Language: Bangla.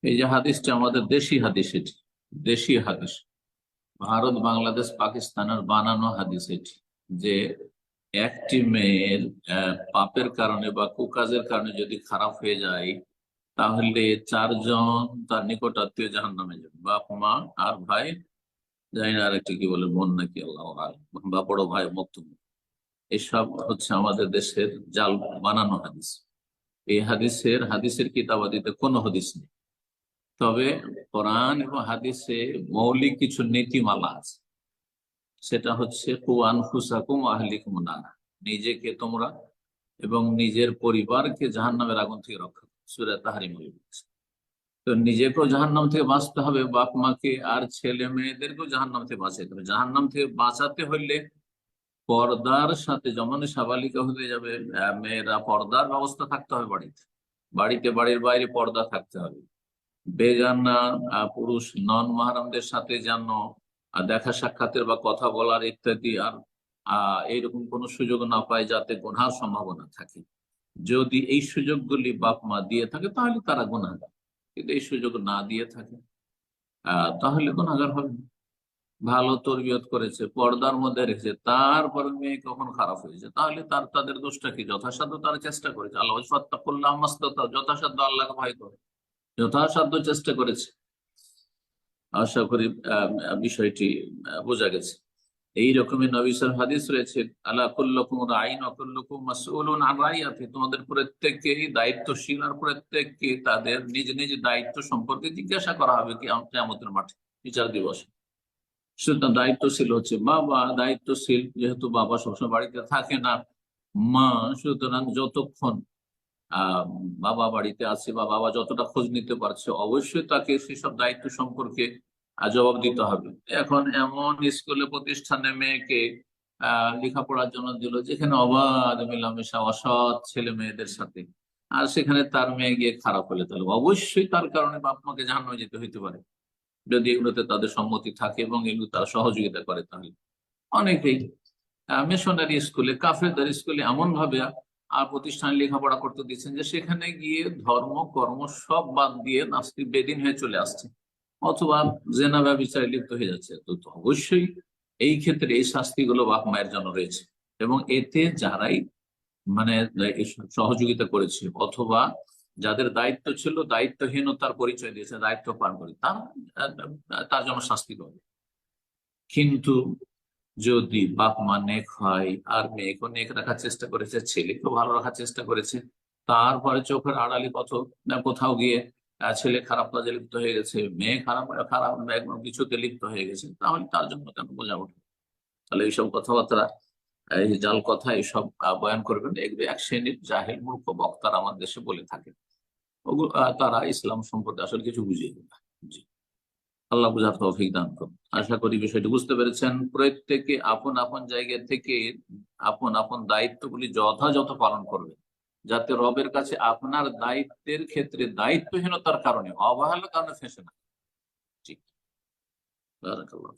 এই যে হাদিসটা আমাদের দেশি হাদিস, এটি দেশি হাদিস, ভারত বাংলাদেশ পাকিস্তানের বানানো হাদিস এটি। যে একটি মেয়ের পাপের কারণে বা কুকাজের কারণে যদি খারাপ হয়ে যায়, তাহলে চারজন তার নিকট আত্মীয় জাহান্নামে যাবে, বাপ মা আর ভাই, জানি না আর একটি কি বলে, বোন নাকি, আল্লাহ আলাম, বা বড় ভাই মক্তুম। এসব হচ্ছে আমাদের দেশের জাল বানানো হাদিস। এই হাদিসের কিতাবাদিতে কোনো হাদিস নেই। তবে কোরআন এবং হাদিসে মৌলিক কিছু নীতিমালা আছে। সেটা হচ্ছে কু আনফুসাকুম আহলিকুম নারা, নিজেকে তোমরা এবং নিজের পরিবারকে জাহান্নামের আগুন থেকে রক্ষা করো, সূরা তাহরিম বলছে। তো নিজেকেও জাহান্নাম থেকে বাঁচতে হবে, বাপ মাকে আর ছেলে মেয়েদেরকেও জাহান্নাম থেকে বাঁচাতে হবে। জাহান্নাম থেকে বাঁচাতে হলে পর্দার সাথে, যেমন সাবালিকা হতে যাবে মেয়েরা, পর্দার ব্যবস্থা থাকতে হবে বাড়িতে। বাড়িতে, বাড়ির বাইরে পর্দা থাকতে হবে। বেগানা পুরুষ নন মাহারামদের সাথে যেন দেখা সাক্ষাতের বা কথা বলার ইত্যাদি আর এইরকম কোনো সুযোগ না পায়, যাতে গুনার সম্ভাবনা থাকে। যদি এই সুযোগগুলি বাপ মা দিয়ে থাকে তাহলে তারা গুনাহগার, কিন্তু এই সুযোগ না দিয়ে থাকে তাহলে গুনাহগার হবে না। ভালো তরবিয়ত করেছে, পর্দার মধ্যে রেখেছে, তারপর মেয়ে কখন খারাপ হয়েছে, তাহলে তাদের দোষটা কি? যথাসাধ্য তারা চেষ্টা করেছে, আল্লাহ ফাত্তাকুল্লাহ মাসতাতাউ, যথাসাধ্য আল্লাহকে ভয় করে, যথাসাধ্য চেষ্টা করেছে। আশা করি বিষয়টি বোঝা গেছে। এই রকমের নবীর হাদিস রয়েছে, আলা কুল্লুকুম রাইন ওয়া কুল্লুকুম মাসউলুন আন রাইয়াতি, তোমাদের প্রত্যেককেই দায়িত্বশীল, আর প্রত্যেককে তাদের নিজ নিজ দায়িত্ব সম্পর্কে জিজ্ঞাসা করা হবে কিয়ামতের মাঠে, বিচার দিবসে। সুতরাং দায়িত্বশীল হচ্ছে বাবা, দায়িত্বশীল যেহেতু বাবা সবসময় বাড়িতে থাকে না, মা, সুতরাং যতক্ষণ আহ বাবা বাড়িতে আছে বা বাবা যতটা খোঁজ নিতে পারছে, অবশ্যই তাকে সেসব দায়িত্ব সম্পর্কে জবাব দিতে হবে। এখন এমন স্কুলে প্রতিষ্ঠানে মেয়েকে লেখাপড়ার জন্য দিল, যেখানে অবাধ মেলামেশা অসৎ ছেলে মেয়েদের সাথে, আর সেখানে তার মেয়ে গিয়ে খারাপ হলে, তাহলে অবশ্যই তার কারণে বাপ মাকে জাহান্নামে যেতে হইতে পারে, যদি এগুলোতে তাদের সম্মতি থাকে এবং এগুলো তারা সহযোগিতা করে। তাহলে অনেকেই মিশনারি স্কুলে, কাফেরদের স্কুলে এমন ভাবে আর প্রতিষ্ঠানে লেখাপড়া করতে দিচ্ছেন যে সেখানে গিয়ে ধর্ম কর্ম সব বাদ দিয়ে নাস্তিক বেদিন হয়ে চলে আসছে, অথবা জেনা ব্যভিচারে লিপ্ত হয়ে যাচ্ছে। তো অবশ্যই এই ক্ষেত্রে এই শাস্তিগুলো বাপ মায়ের জন্য রয়েছে, এবং এতে যারাই মানে এই সহযোগিতা করেছে অথবা যাদের দায়িত্ব ছিল, দায়িত্বহীনতার পরিচয় দিয়েছে, দায়িত্ব পালন করে, তার জন্য শাস্তি পাবে। কিন্তু যদি বাপ মা নেক হয়, আর মেয়েকেও নেক রাখার চেষ্টা করেছে, ছেলেকেও ভালো রাখার চেষ্টা করেছে, তারপরে চোখের আড়ালে কোথাও গিয়ে ছেলে খারাপ কাজে লিপ্ত হয়ে গেছে, মেয়ে খারাপ খারাপ কিছুতে লিপ্ত হয়ে গেছে, তাহলে তার জন্য কেন বোঝা ওঠে? তাহলে এইসব কথাবার্তা, এই জাল কথা, এইসব বয়ান করবেন, এগুলো এক শ্রেণীর জাহেল মূর্খ বক্তারা আমার দেশে বলে থাকে। ওগুলো তারা ইসলাম সম্পর্কে আসলে কিছু বুঝিয়ে না। জি, আল্লাহ বুঝার তৌফিক দান করুন। আশা করি বিষয়টি বুঝতে পেরেছেন। প্রত্যেকে আপন আপন জায়গা থেকে আপন আপন দায়িত্বগুলি যথাযথ পালন করবে, যাতে রবের কাছে আপনার দায়িত্বের ক্ষেত্রে দায়িত্বহীনতার কারণে, অবহেলার কারণে ফেঁসে না। জি, বারাকাল্লাহ।